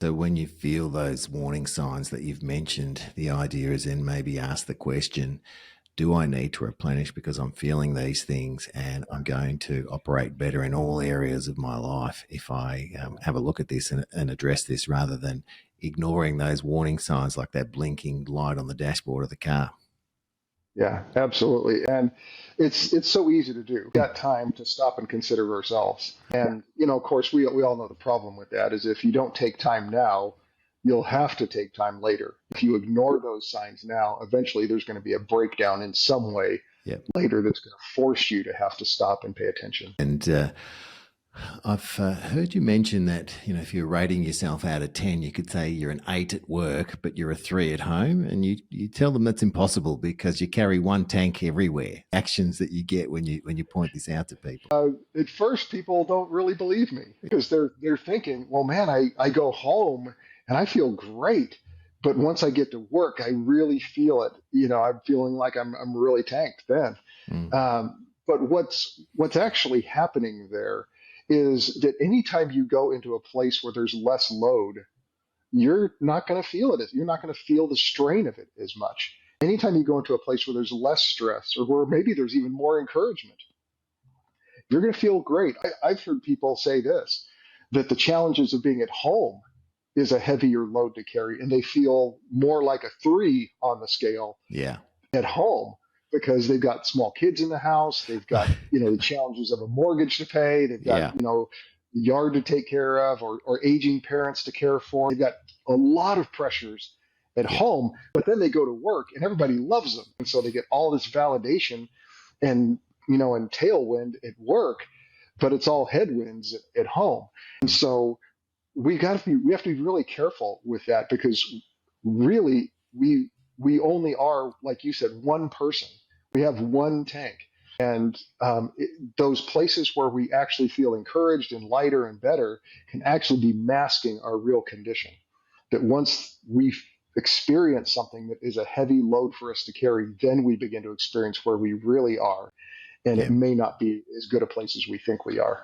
So when you feel those warning signs that you've mentioned, the idea is then maybe ask the question, do I need to replenish because I'm feeling these things and I'm going to operate better in all areas of my life if I have a look at this and address this rather than ignoring those warning signs like that blinking light on the dashboard of the car? Yeah, absolutely. And it's so easy to do. We've got time to stop and consider ourselves. And of course, we all know the problem with that is if you don't take time now, you'll have to take time later. If you ignore those signs now, eventually there's going to be a breakdown in some way Yep. later that's going to force you to have to stop and pay attention. And I've heard you mention that, if you're rating yourself out of 10, you could say you're an 8 at work, but you're a 3 at home. And you tell them that's impossible because you carry one tank everywhere. Actions that you get when you point this out to people. At first, people don't really believe me because they're thinking, well, man, I go home and I feel great. But once I get to work, I really feel it. I'm feeling like I'm really tanked then. Mm. But what's actually happening there is that anytime you go into a place where there's less load, you're not going to feel it. You're not going to feel the strain of it as much. Anytime you go into a place where there's less stress or where maybe there's even more encouragement, you're going to feel great. I've heard people say this, that the challenges of being at home is a heavier load to carry, and they feel more like a 3 on the scale Yeah. at home because they've got small kids in the house. They've got, the challenges of a mortgage to pay. They've got, Yeah. the yard to take care of or aging parents to care for. They've got a lot of pressures at Yeah. home, but then they go to work and everybody loves them. And so they get all this validation and, and tailwind at work, but it's all headwinds at home. And so we have to be really careful with that because really we only are, like you said, one person. We have one tank. And those places where we actually feel encouraged and lighter and better can actually be masking our real condition. That once we experience something that is a heavy load for us to carry, then we begin to experience where we really are. And it Yeah. may not be as good a place as we think we are.